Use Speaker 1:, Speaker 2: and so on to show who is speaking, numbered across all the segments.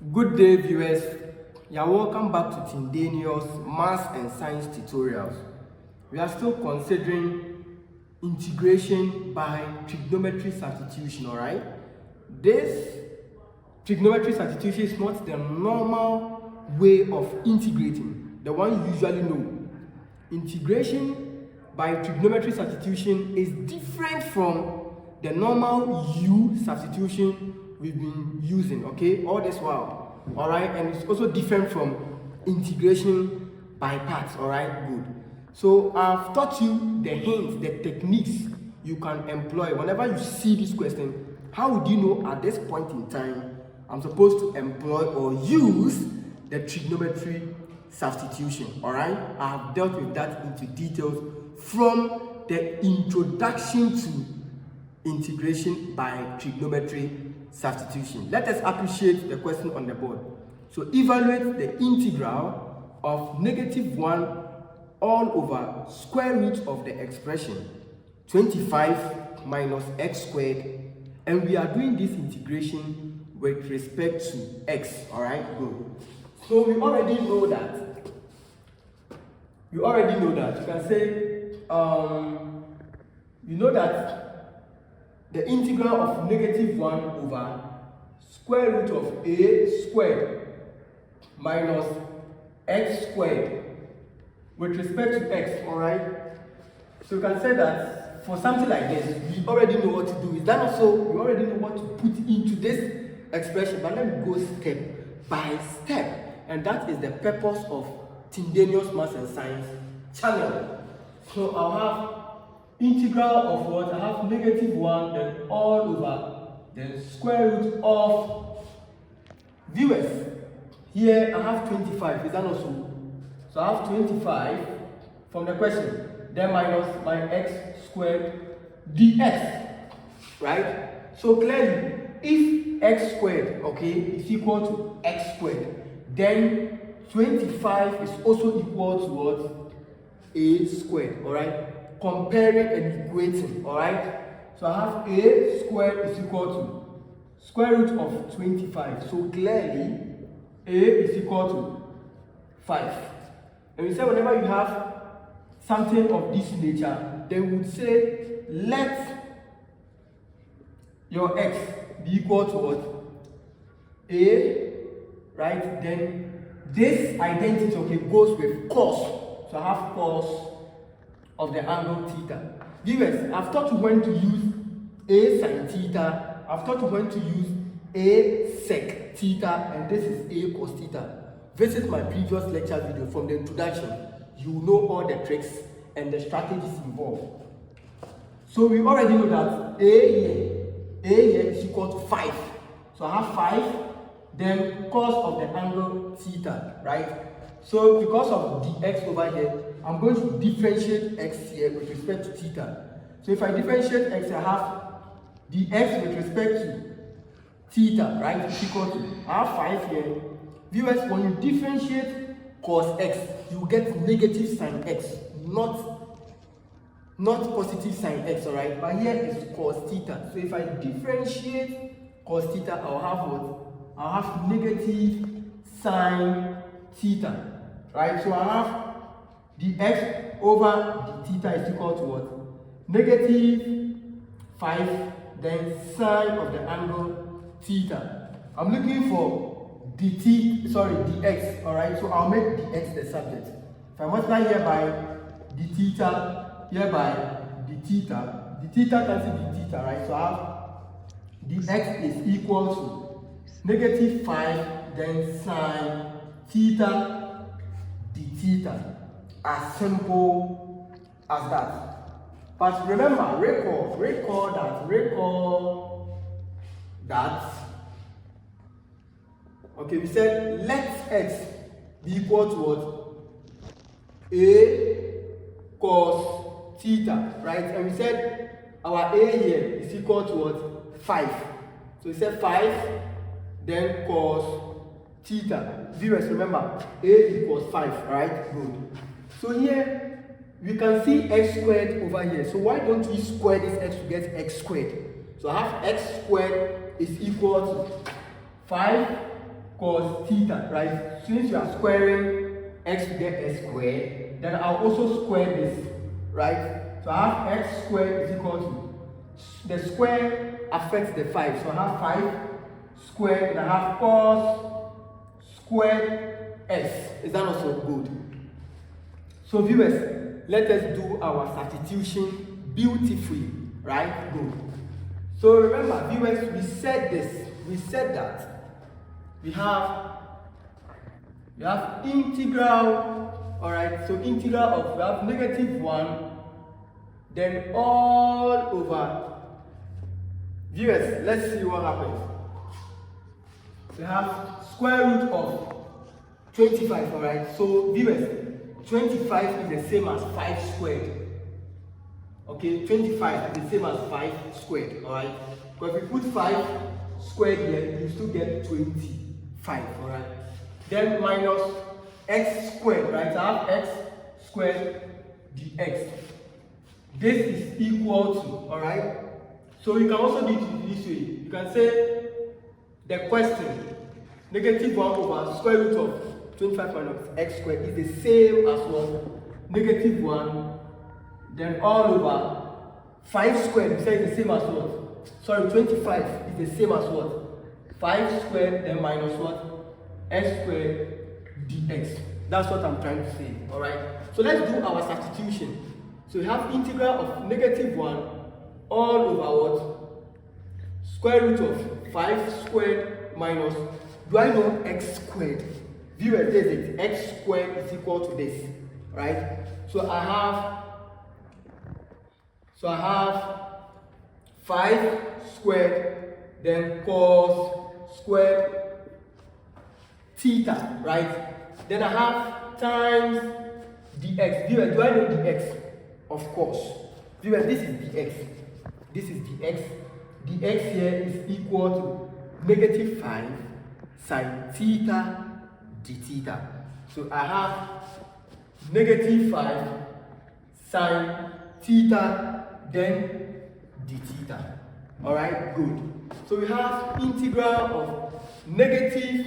Speaker 1: Good day, viewers. You are welcome back to Tindanious Maths and Science tutorials. We are still considering integration by trigonometric substitution, alright? This trigonometric substitution is not the normal way of integrating, the one you usually know. Integration by trigonometric substitution is different from the normal u-substitution we've been using, okay, all this while, all right? And it's also different from integration by parts, all right? Good. So I've taught you the hints, the techniques you can employ whenever you see this question. How would you know at this point in time I'm supposed to employ or use the trigonometry substitution, all right? I have dealt with that into details from the introduction to integration by trigonometry substitution. Let us appreciate the question on the board. So evaluate the integral of -1 all over square root of the expression 25 minus x squared, and we are doing this integration with respect to x, all right? Good. So we already know that. You can say you know that the integral of -1 over square root of a squared minus x squared with respect to x, all right? So you can say that for something like this, we already know what to do. Is that also, we already know what to put into this expression, but let me go step by step, and that is the purpose of Tindanious Maths and Science channel. So I'll have integral of what? I have -1, then all over the square root of, viewers, here I have 25, is that not so? So I have 25 from the question, then minus my x squared dx, right? So clearly, if x squared, okay, is equal to x squared, then 25 is also equal to what? A squared, all right? Comparing and equating, all right? So I have a squared is equal to square root of 25. So clearly, a is equal to 5. And we say whenever you have something of this nature, they would say let your x be equal to what? A, right? Then this identity, okay, goes with cos. So I have cos of the angle theta. Viewers, I've taught you when to use a sin theta, I've taught you when to use a sec theta, and this is a cos theta. Visit my previous lecture video from the introduction. You know all the tricks and the strategies involved. So we already know that a here is equal to 5. So I have 5, then cos of the angle theta, right? So because of dx over here, I'm going to differentiate x here with respect to theta. So if I differentiate x, I have dx with respect to theta, right? Is equal to, I have 5 here. Viewers, when you differentiate cos x, you get negative sin x, not positive sin x, all right? But here is cos theta. So if I differentiate cos theta, I'll have what? I'll have negative sin theta, right? So I have dx over the theta is equal to what? -5, then sine of the angle theta. I'm looking for dx, all right? So I'll make dx the subject. If I multiply here by d theta, here by d theta cancel d theta, right? So I have dx is equal to -5, then sine theta d theta. As simple as that. But remember, recall that. Okay, we said let x be equal to what? A cos theta, right? And we said our a here is equal to what? 5. So we said 5, then cos theta. Viewers, remember, a equals 5, right? Good. So here we can see x squared over here. So why don't we square this x to get x squared? So I have x squared is equal to 5 cos theta, right? Since you are squaring x to get x squared, then I'll also square this, right? So I have x squared is equal to, the square affects the 5, so I have 5 squared, and I have cos squared s. Is that also good? So viewers, let us do our substitution beautifully, right? Good. So remember, viewers, we said that we have integral, all right? So integral of, we have negative 1, then all over. Viewers, let's see what happens. We have square root of 25, all right? So viewers, 25 is the same as 5 squared. Okay, 25 is the same as 5 squared, all right? But if you put 5 squared here, you still get 25, all right? Then minus x squared, right? I have x squared dx. This is equal to, all right? So you can also do it this way. You can say the question, negative 1 over square root of 25 minus x squared is the same as what? Negative 1, then all over 5 squared, we say it's the same as what? Sorry, 25 is the same as what? 5 squared, then minus what? X squared dx. That's what I'm trying to say, all right? So let's do our substitution. So we have integral of negative 1 all over what? Square root of 5 squared minus, do I know x squared? Viewers, this is x squared is equal to this, right? So I have 5 squared, then cos squared theta, right? Then I have times dx. Viewers, do I know dx? Of course. Viewers, this is dx. This is dx. dx here is equal to negative 5 sine theta d theta. So I have negative 5 sine theta then d theta. All right, good. So we have integral of negative,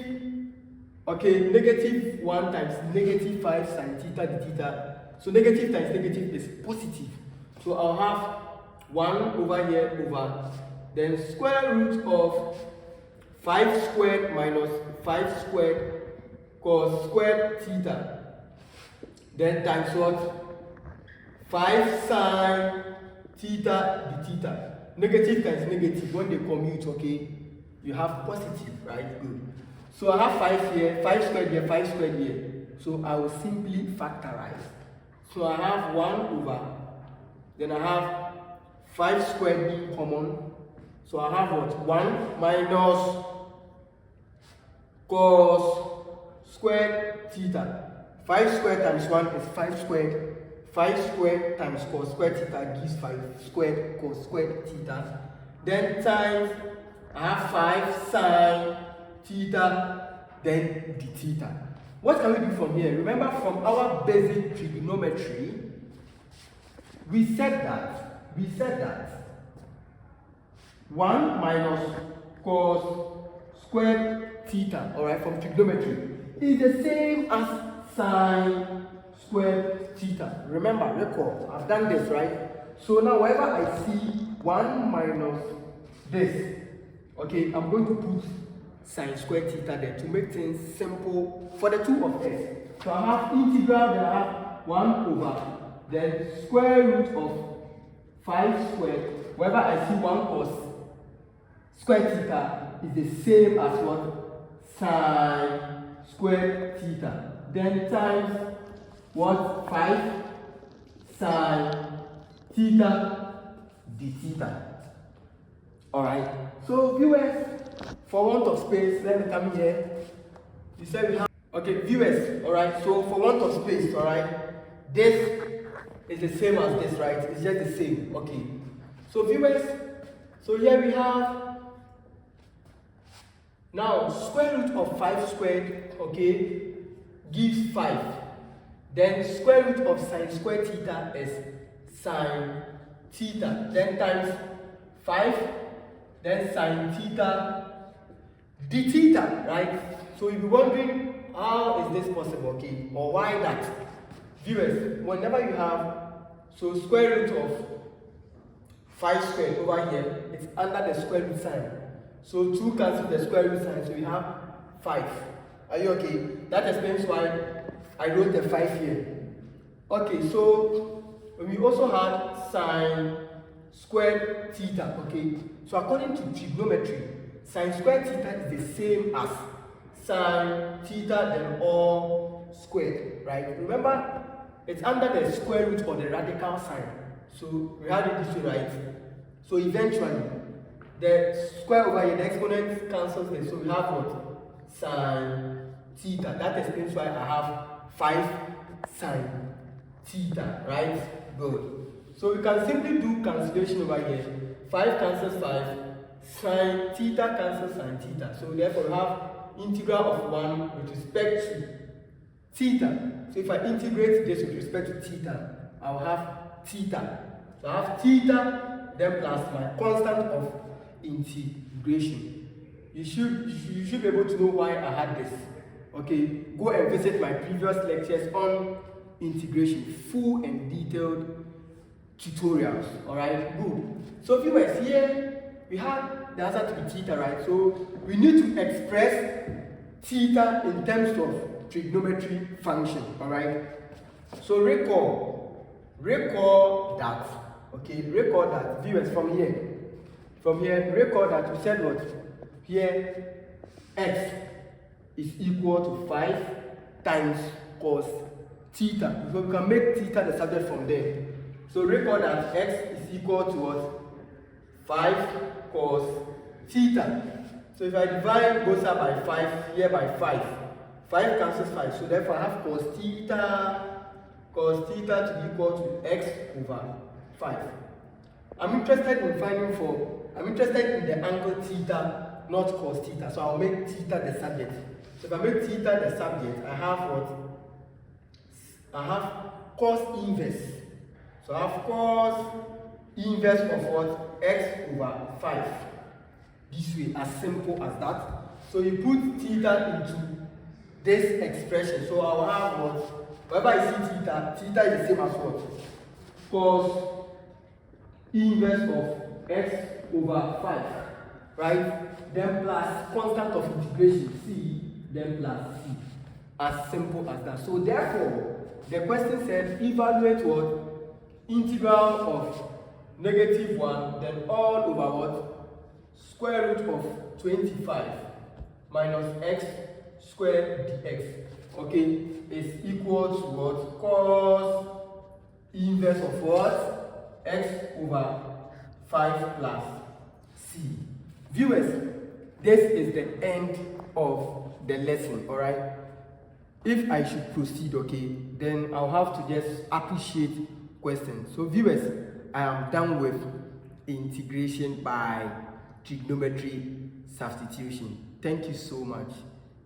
Speaker 1: okay, negative 1 times negative 5 sine theta d theta. So negative times negative is positive. So I'll have 1 over here over, then square root of 5 squared minus 5 squared cos squared theta. Then times what? 5 sine theta d theta. Negative times negative, when they commute, okay, you have positive, right? Good. So I have 5 here, 5 squared here, 5 squared here. So I will simply factorize. So I have 1 over, then I have 5 squared being common. So I have what? 1 minus cos squared theta. 5 squared times 1 is 5 squared. 5 squared times cos squared theta gives 5 squared cos squared theta. Then times, I have 5 sine theta, then d theta. What can we do from here? Remember from our basic trigonometry, we said that 1 minus cos squared theta, all right, from trigonometry, is the same as sine squared theta. Remember, recall, I've done this, right? So now whenever I see 1 minus this, okay, I'm going to put sine squared theta there to make things simple for the two of us. So I have integral, then I have 1 over, then square root of 5 squared. Whenever I see 1 cos squared theta is the same as what? Sine squared theta. Then times what? 5 sine theta d theta. Alright, so viewers, for want of space, let me come here. You said we have, okay, viewers, alright, so for want of space, alright, this is the same as this, right? It's just the same, okay. So viewers, so here we have, now square root of 5 squared, okay, gives 5. Then square root of sine squared theta is sine theta. Then times 5, then sine theta d theta, right? So you'll be wondering, how is this possible, okay, or why that? Viewers, whenever you have, so square root of 5 squared over here, it's under the square root sign. So 2 cancels the square root sign, so you have 5. Are you okay? That explains why I wrote the 5 here. Okay, so we also had sine squared theta, okay? So according to trigonometry, sine squared theta is the same as sine theta then all squared, right? Remember, it's under the square root or the radical sign. So we had it this way, right? So eventually, the square over here, the exponent cancels this. So we have what? Sine theta. That explains why I have 5 sine theta, right? Good. So we can simply do cancellation over here. 5 cancels 5. Sine theta cancels sine theta. So therefore we have integral of 1 with respect to theta. So if I integrate this with respect to theta, I will have theta. So I have theta, then plus my constant of integration. You should be able to know why I had this. Okay, go and visit my previous lectures on integration, full and detailed tutorials. Alright, good. So viewers, here we have the answer to be theta, right? So we need to express theta in terms of trigonometry function. Alright. So recall that. Okay, recall that, viewers, from here, recall that we said what? Here, x is equal to 5 times cos theta. So we can make theta the subject from there. So recall that x is equal to what? 5 cos theta. So if I divide both sides by 5, here by 5, 5 cancels 5. So therefore I have cos theta to be equal to x over 5. I'm interested in the angle theta, not cos theta. So I'll make theta the subject. So if I make theta the subject, I have what? I have cos inverse. So I have cos inverse of what? X over 5. This way, as simple as that. So you put theta into this expression. So I will have what? Whenever I see theta, theta is the same as what? Cos inverse of x over 5, right? Then plus constant of integration, c, then plus c. As simple as that. So therefore, the question said evaluate what? Integral of -1, then all over what? Square root of 25 minus x squared dx. Okay, is equal to what? Cos inverse of what? X over 5 plus c. Viewers, this is the end of the lesson, alright? If I should proceed, okay, then I'll have to just appreciate questions. So viewers, I am done with integration by trigonometry substitution. Thank you so much.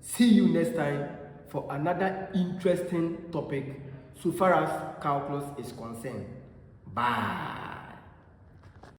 Speaker 1: See you next time for another interesting topic so far as calculus is concerned. Bye.